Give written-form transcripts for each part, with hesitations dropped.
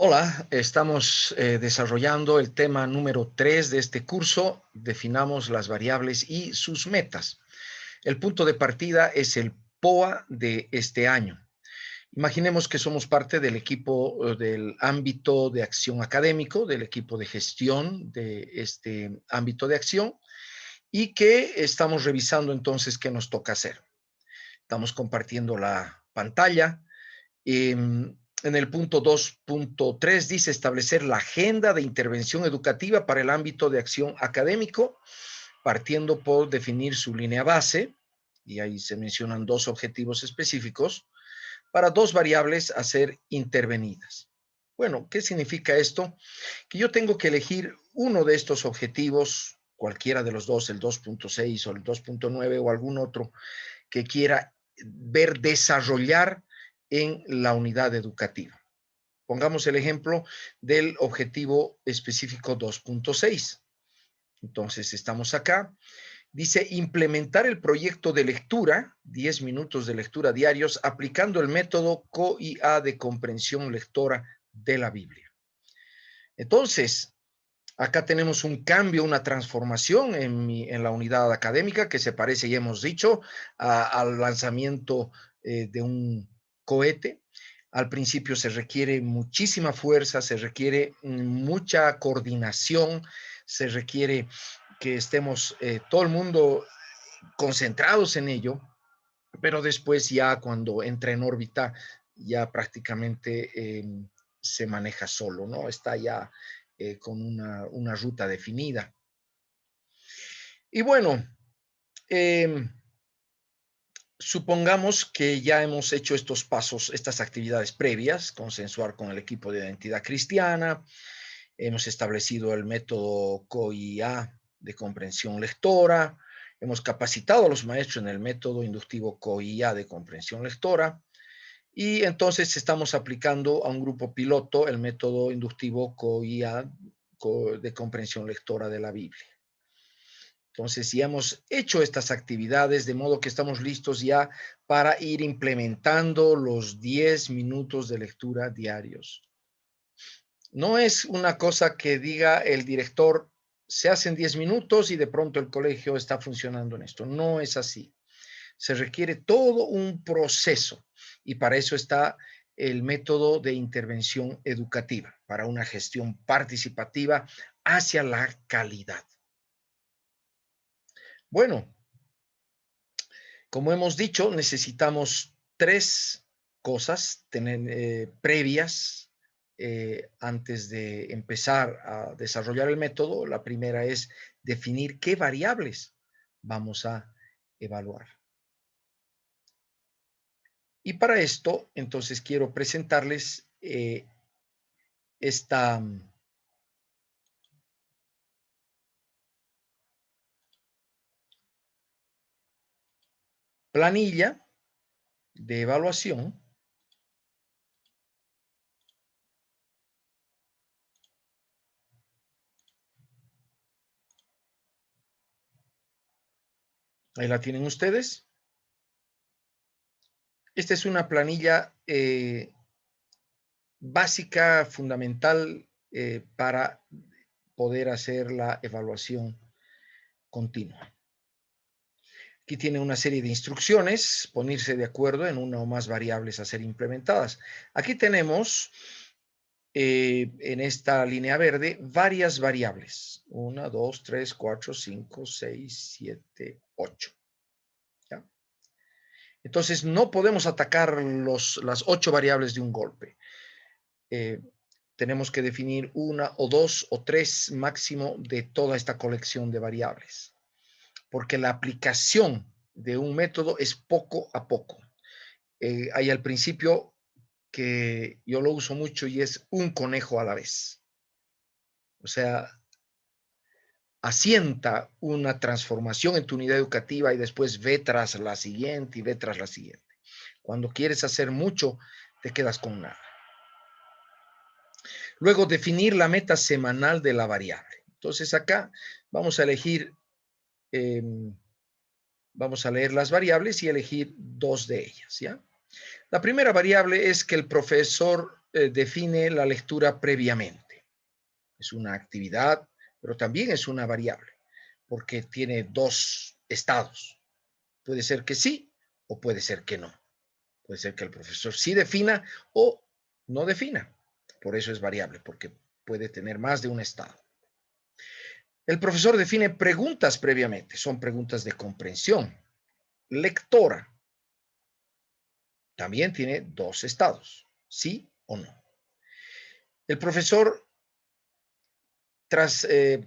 Hola, estamos desarrollando el tema número 3 de este curso. Definamos las variables y sus metas. El punto de partida es el POA de este año. Imaginemos que somos parte del equipo del ámbito de acción académico, del equipo de gestión de este ámbito de acción y que estamos revisando entonces qué nos toca hacer. Estamos compartiendo la pantalla. En el punto 2.3 dice establecer la agenda de intervención educativa para el ámbito de acción académico, partiendo por definir su línea base, y ahí se mencionan dos objetivos específicos, para dos variables a ser intervenidas. Bueno, ¿qué significa esto? Que yo tengo que elegir uno de estos objetivos, cualquiera de los dos, el 2.6 o el 2.9 o algún otro que quiera ver desarrollar en la unidad educativa. Pongamos el ejemplo del objetivo específico 2.6. Entonces, estamos acá. Dice implementar el proyecto de lectura, 10 minutos de lectura diarios, aplicando el método COIA de comprensión lectora de la Biblia. Entonces, acá tenemos un cambio, una transformación en la unidad académica que se parece, ya hemos dicho, al lanzamiento de un cohete. Al principio se requiere muchísima fuerza, se requiere mucha coordinación, se requiere que estemos todo el mundo concentrados en ello, pero después ya cuando entra en órbita ya prácticamente se maneja solo, ¿no? Está ya con una ruta definida. Y bueno, eh, supongamos que ya hemos hecho estos pasos, estas actividades previas, consensuar con el equipo de identidad cristiana, hemos establecido el método COIA de comprensión lectora, hemos capacitado a los maestros en el método inductivo COIA de comprensión lectora, y entonces estamos aplicando a un grupo piloto el método inductivo COIA de comprensión lectora de la Biblia. Entonces, ya hemos hecho estas actividades, de modo que estamos listos ya para ir implementando los 10 minutos de lectura diarios. No es una cosa que diga el director, se hacen 10 minutos y de pronto el colegio está funcionando en esto. No es así. Se requiere todo un proceso y para eso está el método de intervención educativa, para una gestión participativa hacia la calidad. Bueno, como hemos dicho, necesitamos tres cosas previas antes de empezar a desarrollar el método. La primera es definir qué variables vamos a evaluar. Y para esto, entonces, quiero presentarles esta planilla de evaluación. Ahí la tienen ustedes. Esta es una planilla básica, fundamental para poder hacer la evaluación continua. Aquí tiene una serie de instrucciones, ponerse de acuerdo en una o más variables a ser implementadas. Aquí tenemos en esta línea verde varias variables. 1, 2, 3, 4, 5, 6, 7, 8. ¿Ya? Entonces, no podemos atacar las 8 variables de un golpe. Tenemos que definir una o dos o tres máximo de toda esta colección de variables, porque la aplicación de un método es poco a poco. Hay al principio que yo lo uso mucho y es un conejo a la vez. O sea, asienta una transformación en tu unidad educativa y después ve tras la siguiente y ve tras la siguiente. Cuando quieres hacer mucho, te quedas con nada. Luego, definir la meta semanal de la variable. Entonces, acá vamos a elegir, vamos a leer las variables y elegir dos de ellas, ¿ya? La primera variable es que el profesor define la lectura previamente. Es una actividad, pero también es una variable, porque tiene dos estados. Puede ser que sí o puede ser que no. Puede ser que el profesor sí defina o no defina. Por eso es variable, porque puede tener más de un estado. El profesor define preguntas previamente. Son preguntas de comprensión. Lectora también tiene dos estados, sí o no. El profesor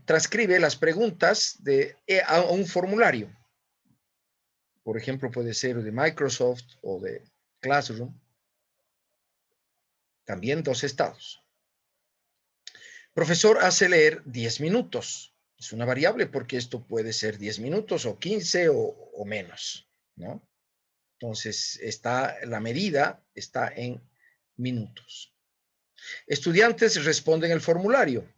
transcribe las preguntas a un formulario. Por ejemplo, puede ser de Microsoft o de Classroom. También dos estados. Profesor hace leer 10 minutos. Es una variable porque esto puede ser 10 minutos o 15 o menos, ¿no? Entonces, la medida está en minutos. Estudiantes responden el formulario.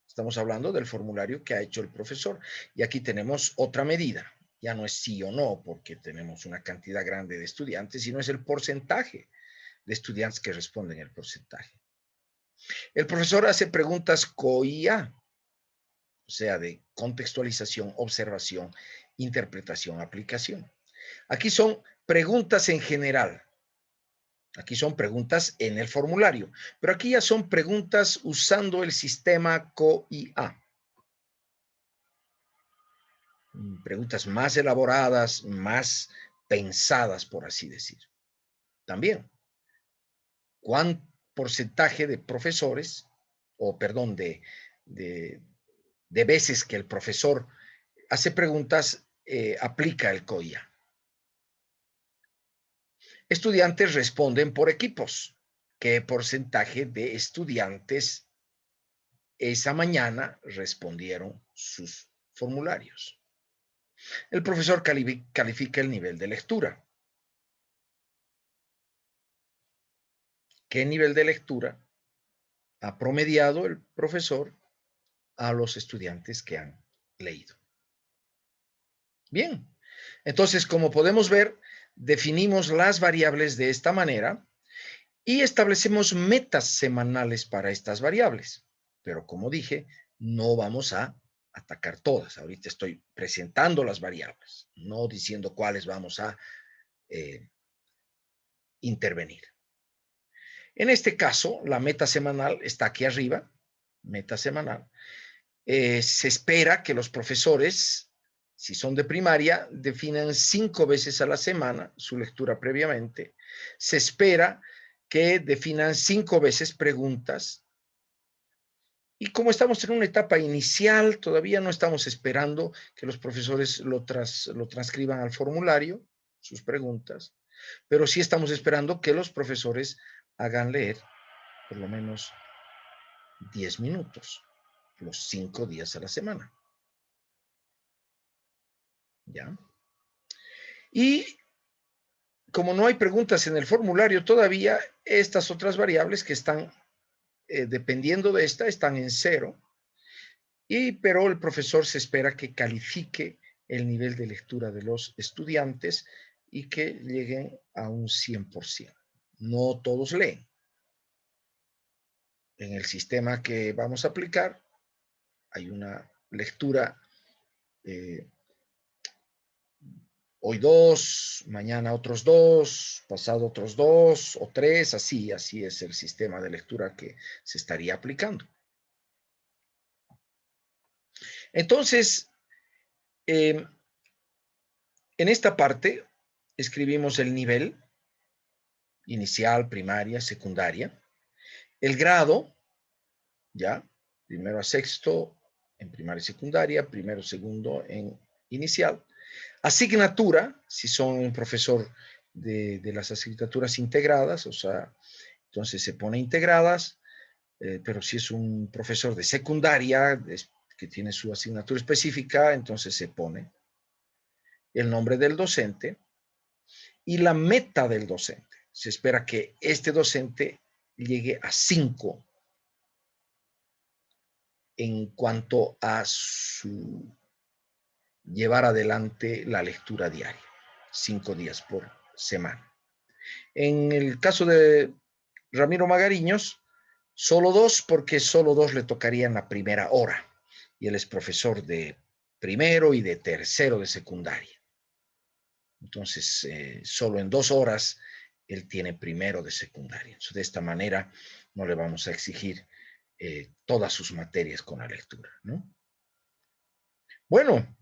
Estamos hablando del formulario que ha hecho el profesor. Y aquí tenemos otra medida. Ya no es sí o no, porque tenemos una cantidad grande de estudiantes, sino es el porcentaje de estudiantes que responden el porcentaje. El profesor hace preguntas COIA, o sea, de contextualización, observación, interpretación, aplicación. Aquí son preguntas en general. Aquí son preguntas en el formulario, pero aquí ya son preguntas usando el sistema COIA. Preguntas más elaboradas, más pensadas, por así decir. También, ¿cuán porcentaje de profesores, o perdón, de veces que el profesor hace preguntas, aplica el COIA? Estudiantes responden por equipos. ¿Qué porcentaje de estudiantes esa mañana respondieron sus formularios? El profesor califica el nivel de lectura. ¿Qué nivel de lectura ha promediado el profesor a los estudiantes que han leído? Bien, entonces, como podemos ver, definimos las variables de esta manera y establecemos metas semanales para estas variables. Pero como dije, no vamos a atacar todas. Ahorita estoy presentando las variables, no diciendo cuáles vamos a intervenir. En este caso, la meta semanal está aquí arriba, meta semanal. Se espera que los profesores, si son de primaria, definan 5 veces a la semana su lectura previamente. Se espera que definan 5 veces preguntas. Y como estamos en una etapa inicial, todavía no estamos esperando que los profesores lo transcriban al formulario, sus preguntas, pero sí estamos esperando que los profesores hagan leer por lo menos 10 minutos, los 5 días a la semana. ¿Ya? Y como no hay preguntas en el formulario todavía, estas otras variables que están dependiendo de esta están en 0, pero el profesor se espera que califique el nivel de lectura de los estudiantes y que lleguen a un 100%. No todos leen. En el sistema que vamos a aplicar hay una lectura hoy 2, mañana otros 2, pasado otros 2 o 3, así es el sistema de lectura que se estaría aplicando. Entonces, en esta parte escribimos el nivel inicial, primaria, secundaria, el grado, ya, primero a sexto en primaria y secundaria, primero, segundo en inicial, asignatura, si son un profesor de las asignaturas integradas, o sea, entonces se pone integradas, pero si es un profesor de secundaria que tiene su asignatura específica, entonces se pone el nombre del docente y la meta del docente. Se espera que este docente llegue a 5 en cuanto a su llevar adelante la lectura diaria, 5 días por semana. En el caso de Ramiro Magariños, solo 2 porque solo 2 le tocarían la primera hora. Y él es profesor de primero y de tercero de secundaria. Entonces, solo en 2 horas él tiene primero de secundaria. Entonces, de esta manera no le vamos a exigir todas sus materias con la lectura, ¿no? Bueno,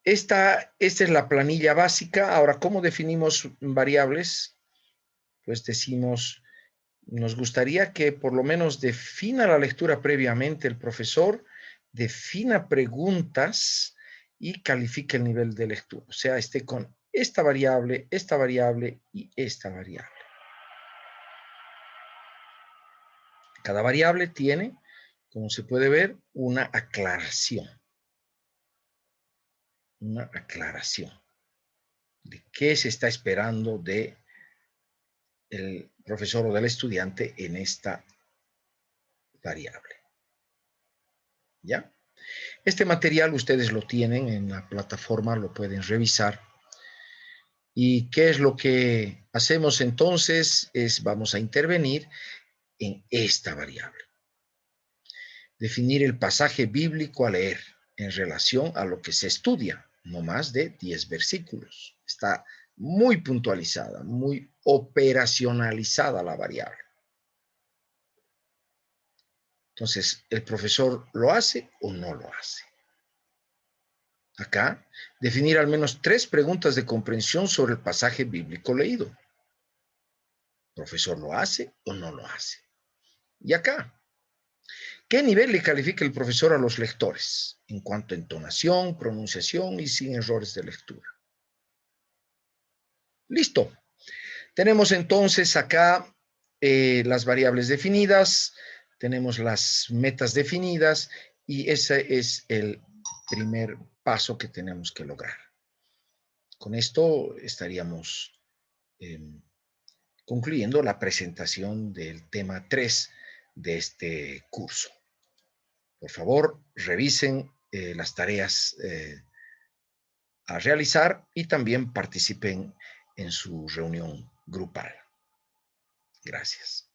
esta es la planilla básica. Ahora, ¿cómo definimos variables? Pues decimos, nos gustaría que por lo menos defina la lectura previamente el profesor, defina preguntas y califique el nivel de lectura. O sea, esté con esta variable y esta variable. Cada variable tiene, como se puede ver, una aclaración. Una aclaración de qué se está esperando de el profesor o del estudiante en esta variable. ¿Ya? Este material ustedes lo tienen en la plataforma, lo pueden revisar. ¿Y qué es lo que hacemos entonces? Vamos a intervenir en esta variable. Definir el pasaje bíblico a leer en relación a lo que se estudia, no más de 10 versículos. Está muy puntualizada, muy operacionalizada la variable. Entonces, ¿el profesor lo hace o no lo hace? Acá, definir al menos 3 preguntas de comprensión sobre el pasaje bíblico leído. ¿El profesor lo hace o no lo hace? Y acá, ¿qué nivel le califica el profesor a los lectores en cuanto a entonación, pronunciación y sin errores de lectura? Listo. Tenemos entonces acá las variables definidas, tenemos las metas definidas y ese es el primer paso que tenemos que lograr. Con esto estaríamos concluyendo la presentación del tema 3 de este curso. Por favor, revisen las tareas a realizar y también participen en su reunión grupal. Gracias.